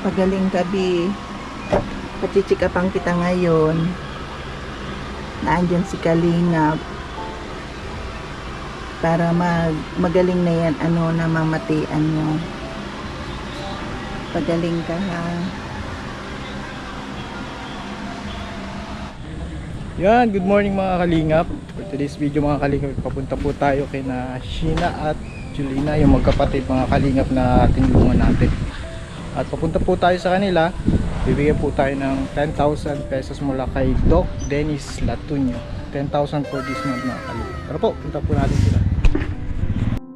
Pagaling gabi. Pachichikapang kita ngayon. Naandyan si Kalingap. Para magaling na yan, na mamatian nyo. Pagaling ka ha. Yan, good morning mga kalingap. For today's video mga kalingap, papunta po tayo kay na Sheena at Julina, yung magkapatid mga kalingap na tinulungan natin. At papunta po tayo sa kanila. Bibigyan po tayo ng 10,000 pesos mula kay Doc Dennis Latunyo. 10,000 for this month mga kalingap. Tara po, punta po natin sila.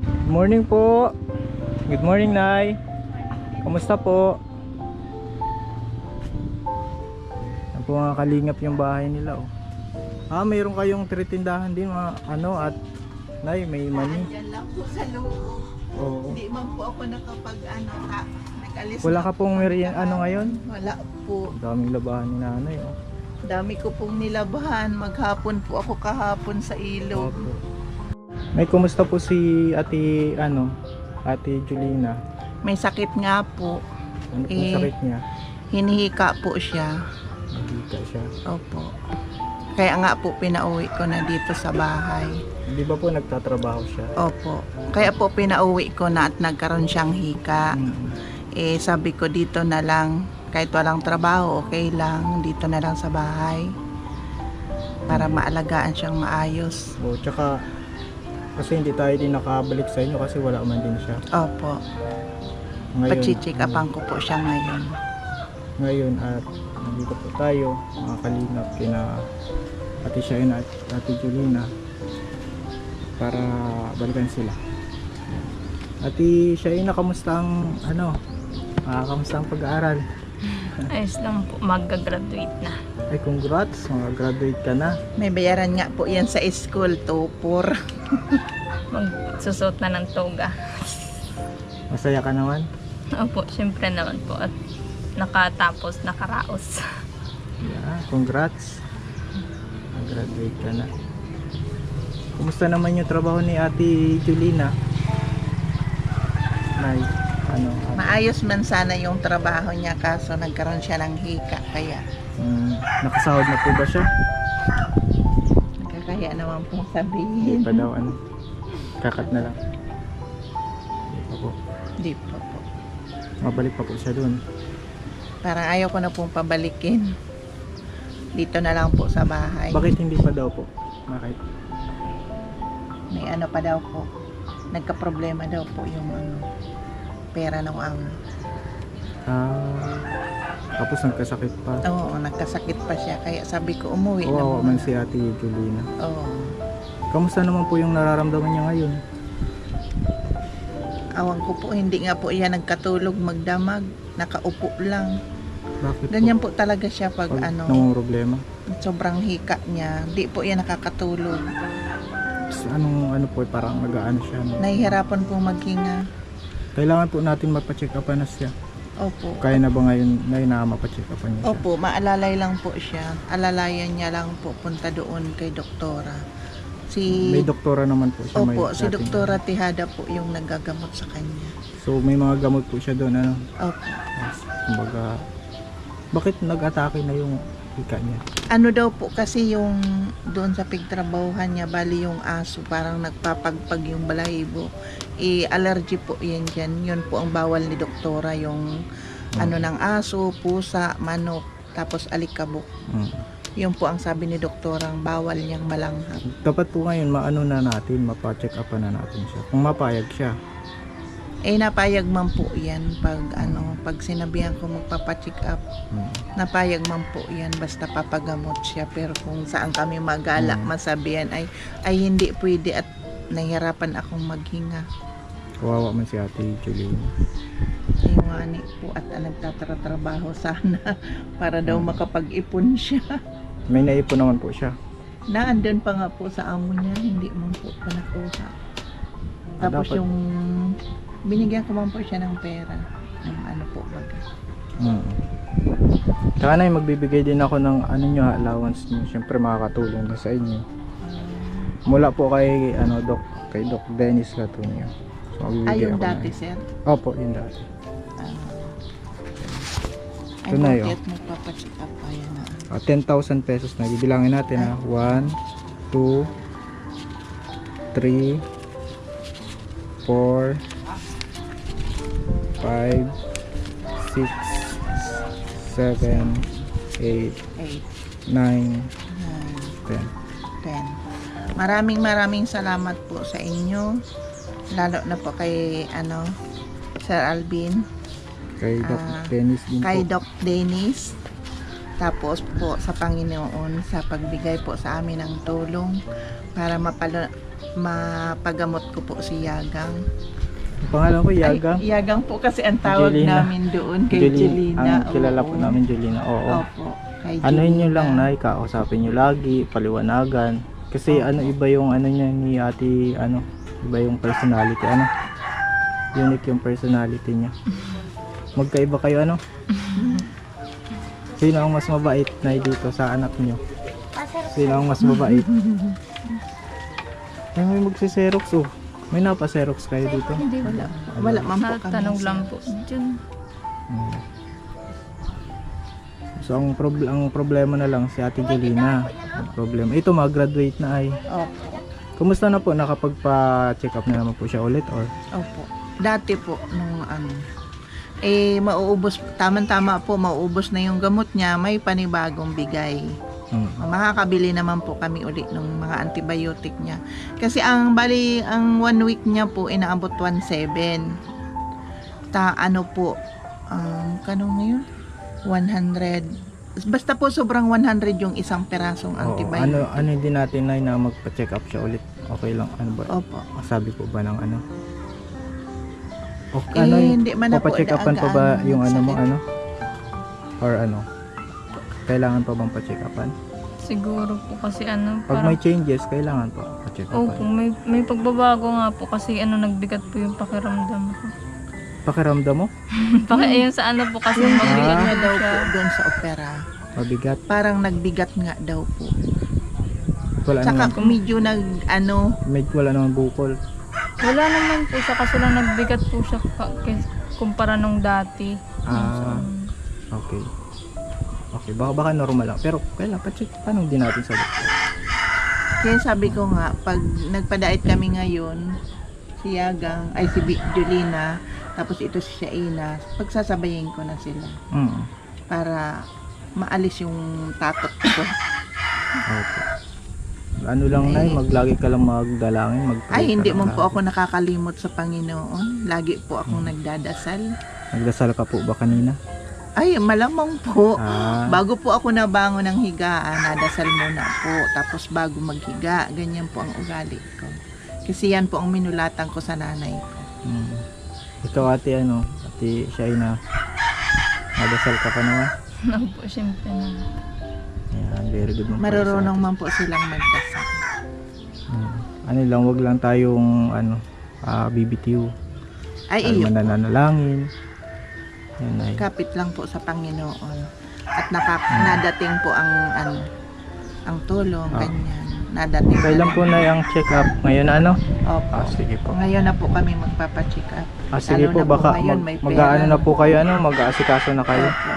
Good morning po. Good morning, Nay. Kamusta po? Yan po mga kalingap yung bahay nila, oh. Mayroon kayong tiritindahan din mga at Nay, may money. Diyan lang po sa loob. Oo. Hindi man po ako nag-alis. Wala ka pong ngayon? Wala po. Daming labahan ni Nanay, oh. Dami ko pong nilabahan. Maghapon po ako kahapon sa ilog. Opo. May kumusta po si Ate Ate Julina? May sakit nga po. Ano pong sakit niya? Hinihika po siya. Nagika siya. Opo. Kaya nga po pinauwi ko na dito sa bahay. Di ba po nagtatrabaho siya? Opo. Kaya po pinauwi ko na at nagkaroon siyang hika. Sabi ko dito na lang, kahit walang trabaho, okay lang. Dito na lang sa bahay. Para maalagaan siyang maayos. O, tsaka kasi hindi tayo din nakabalik sa inyo kasi wala man din siya. Opo. Pachichikapan ko po siya ngayon. Ngayon at nandito po tayo mga kalingap kina Ate Sheena at Ate Julina para balikan sila. Ate Sheena, kamusta ang kamusta ang pag-aaral? Ayos lang po, mag-graduate na. Ay, congrats, mag-graduate ka na. May bayaran nga po yan sa school, tupor. Magsusot na ng toga. Masaya ka naman? Opo, syempre naman po. At nakatapos, nakaraos. Yeah, congrats. Mag-graduate ka na. Kumusta naman yung trabaho ni Ate Julina? Nay, Maayos man sana yung trabaho niya kaso nagkaroon siya ng hika kaya nakasahod na po ba siya? nakakaya naman pong Hindi sabihin. pa daw kakat na lang. Hindi pa po. Di po po. Mabalik pa po siya dun. Parang ayaw ko na pong pabalikin. Dito na lang po sa bahay. Bakit hindi pa daw po? Bakit? May pa daw po. Nagka-problema daw po yung pera ng amo. Tapos nagkasakit pa. Oo, nagkasakit pa siya. Kaya sabi ko umuwi na Oo, muna. man si Ate Julina. Oo. Kamusta naman po yung nararamdaman niya ngayon? Awan ko po, hindi nga po yan nagkatulog magdamag. Nakaupo lang. Bakit Ganyan po talaga siya pag nung problema? sobrang hika niya. Di po yan nakakatulog. Anong po, parang nag-aano siya? Nahihirapan pong maghinga. Kailangan po natin mapacheck up na siya. Opo. Kaya na ba ngayon na mapacheck up niya siya? Opo, maalalay lang po siya. Alalayan niya lang po punta doon kay doktora. May doktora naman po siya. Opo, may si dating- Doktora Tihada po yung nagagamot sa kanya. So may mga gamot po siya doon, Opo. Kumbaga, bakit nag-atake na yung hika niya? Daw po kasi yung doon sa pigtrabahuhan niya, bali yung aso, parang nagpapagpag yung balahibo. Allergy po yan dyan. Yun po ang bawal ni doktora, yung ng aso, pusa, manok, tapos alikabok. Yun po ang sabi ni doktora, ang bawal niyang malanghap. Dapat po ngayon mapacheck up na natin siya. Kung mapayag siya. Napayag man po yan pag sinabihan ko magpapacheck up. Napayag man po yan basta papagamot siya, pero kung saan kami magala masabihan ay hindi pwede at nahihirapan akong maghinga. Kawawa man si Ate Julina. Iwani po at nagtatrabaho sana para daw makapag-ipon siya. May naipon naman po siya. Naandun pa nga po sa amo niya, hindi mo po pa nakuha. Tapos dapat yung binigyan ko man po siya ng pera. Ng po baga. Saka na magbibigay din ako ng allowance niyo. Siyempre makakatulong din sa inyo. Mula po kay Doc Dennis Latunyo. So, Yung ako dati, na. sir? Opo, yung dati. Ito na yun. At magpapacheck up. Ayan na. 10,000 pesos na. Bibilangin natin ha. 1, 2, 3, 4, 5, 6, 7, 8, 8, 9, 9, 10. 10. Maraming salamat po sa inyo. Lalo na po kay Sir Alvin, Kay Doc Ah, Dennis din kay po. Doc Dennis. Tapos po sa Panginoon sa pagbigay po sa amin ng tulong para mapagamot ko po si Yagang. Ang pangalan ko, Yagang. Ay, Yagang po kasi ang tawag Julina. namin doon kay Julina. Ang kilala po Oo. namin, Julina. Oo. Opo, kay Ano nyo Julina. lang, Nay, kausapin nyo lagi, paliwanagan. Kasi iba yung niya ni ate, iba yung personality, unique yung personality niya. Magkaiba kayo, Sino ang mas mabait, Nay, dito sa anak nyo? Sino ang mas mabait? Ay, may magsiserox, oh. May napaserox kayo dito? Hindi Wala. Wala man po kami. Tanong lang po. Diyan. Hmm. So, ang problema na lang si Ate Julina. Ang problema. Ito, mag-graduate na ay. Opo. Kumusta na po? Nakapagpa-check up na naman po siya ulit or? Opo. Dati po, nung mauubos, tama po, mauubos na yung gamot niya, may panibagong bigay. Makakabili naman po kami ulit ng mga antibiotic niya. Kasi ang 1 week niya po, inaabot 1.7. Kano ngayon? 100. Basta po sobrang 100 yung isang perasong Oo. antibiotic. Ano din natin na magpa-check up siya ulit? Okay lang? Ano ba? Opo. Sabi po ba ng Okay, Hindi man na po papacheck upan pa ba daagaan yung ng mo sakit. Or kailangan pa bang pa-check upan? Siguro po kasi Pag may changes, kailangan pa pa-check Opo, upan. may pagbabago nga po kasi nagbigat po yung pakiramdam ko. Pakiramdam mo? Yung sa po kasi Yung magbigat bigat po nga daw po siya. doon sa opera. Mabigat? Parang nagbigat nga daw po. Wala Tsaka naman. medyo Wala naman bukol. Wala naman po siya kasi lang nagbigat po siya kumpara nung dati. Okay. Okay, baka normal lang. Pero kailan pa-check? Paano din natin sa doktor? Kaya sabi ko nga, pag nagpadait kami ngayon, si Yagang, ay si Julina, tapos ito si Shaina, pagsasabayin ko na sila para maalis yung takot ko. Okay. Ano lang, Nay, maglagi ka lang magdalangin, magpray Ay, hindi ka mo lang po lagi. ako nakakalimot sa Panginoon. Lagi po akong nagdadasal. Nagdasal ka po ba kanina? Ay, malamang po. Ah, Bago po ako nabangon ng higaan, nadasal muna po. Tapos bago maghiga, ganyan po ang ugali ko. Kasi yan po ang minulatan ko sa nanay ko. Ikaw, ate, ate Shaina, nagdasal ka pa naman? Opo, syempre na. Ayan, very good. Marurunong man po silang magdasal. Wag lang tayong, BBTU. Ay, iyo. Mananalangin. Yan, ay. Kapit lang po sa Panginoon. At nadating po ang tulong, ganyan. Nadating. Kailan po na yung check-up? Ngayon Opo. sige po. Ngayon na po kami magpapacheck up. Sige Lalo po, na po baka ngayon, may mag-aano pera. na po kayo, mag-aasikaso na kayo. Opo.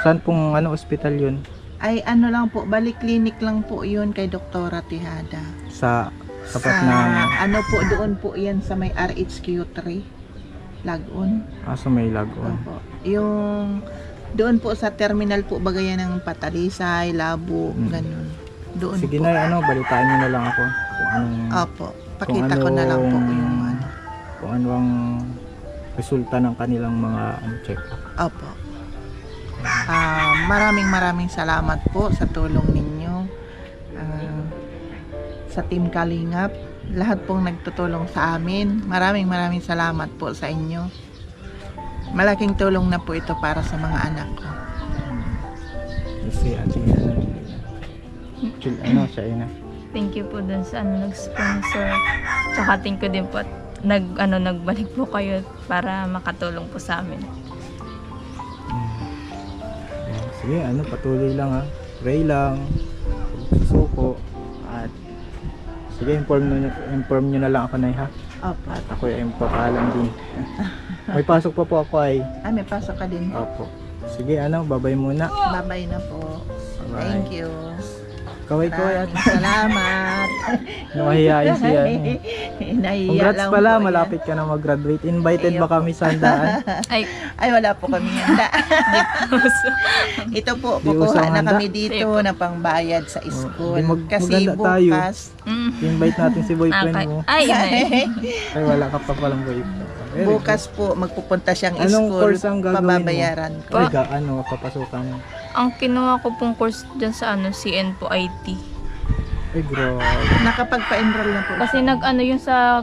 Saan pong ospital yun? Ay, lang po, balik clinic lang po yun kay Doktora Tihada. Sa tapat Sa, na po, doon po yan sa may RHQ3, Lagun. sa may Lagon. Opo. Yung, doon po sa terminal po, bagayan ng Patalisay, Labo, ganun. Doon Sige po. na, balitaan niyo na lang ako kung anong Opo. Pakita ko na lang po yung kung ano ang resulta ng kanilang mga check-up. Opo. Maraming salamat po sa tulong ninyo. Sa Team Kalingap, lahat pong nagtutulong sa amin. Maraming salamat po sa inyo. Malaking tulong na po ito para sa mga anak ko. Kasi Shaina. Thank you po dun sa nag-sponsor. Tsaka thank you din po at nagbalik po kayo para makatulong po sa amin. Sige, patuloy lang pray lang, susuko, at sige, inform nyo na lang ako, Nay, ha? Opo. At ako ay papaalam din. May pasok pa po ako ay. May pasok ka din. Opo. Sige, babay muna. Babay na po. Bye. Thank you. Kaway-kaway at Maraming salamat. mahihain siya. Nahiya Congrats lang pala, po yan. malapit ka na mag-graduate. Invited Ayun ba kami sa handaan? Ay, Ay, wala po kami handa. Ito po, Di kukuha usang na handa? kami dito na pangbayad sa school. di Kasi maganda tayo. bukas, Invite natin si boyfriend okay. mo. Ay, yun na yun. Ay, wala ka pa palang boyfriend. Very bukas po magpupunta siyang Anong school. course ang gagawin mo? Pababayaran good. ko. Ay, papasukan mo. Ang kinuha ko pong course dyan sa CN po IT. Ay, bro. Nakapagpa-enroll na po. Kasi yung sa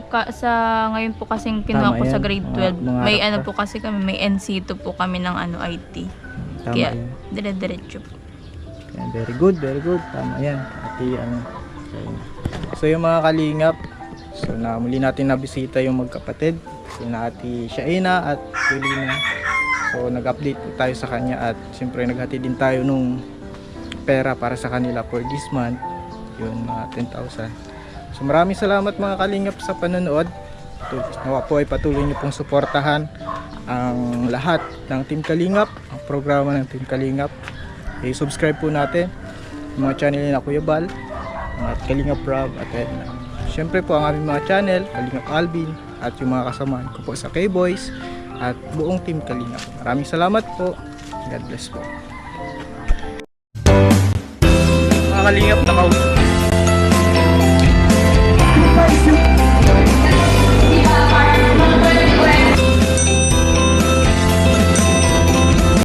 ngayon po kasing kinuha Tama ko sa yan. grade Mga 12. mangarap May ka. po kasi kami, may NC2 po kami ng IT. Tama Kaya yan. dire-diretso po. Yan, very good, very good. Tama yan. Ati, okay. So, yung mga kalingap, muli natin nabisita yung magkapatid, sina Ate Shaina at Julina. So, nag-update po tayo sa kanya at siyempre naghati din tayo nung pera para sa kanila for this month. Yun, mga 10,000. So, maraming salamat mga kalingap sa panonood. Nawa po ay patuloy niyo pong suportahan ang lahat ng Team Kalingap, ang programa ng Team Kalingap. I-subscribe po natin yung mga channel na Kuya Bal, at Kalingap Rob, at syempre po ang aming mga channel, Kalingap Alvin, at yung mga kasamahan ko po sa K-Boys at buong Team Kalingap. Maraming salamat po. God bless po. Mga Kalingap,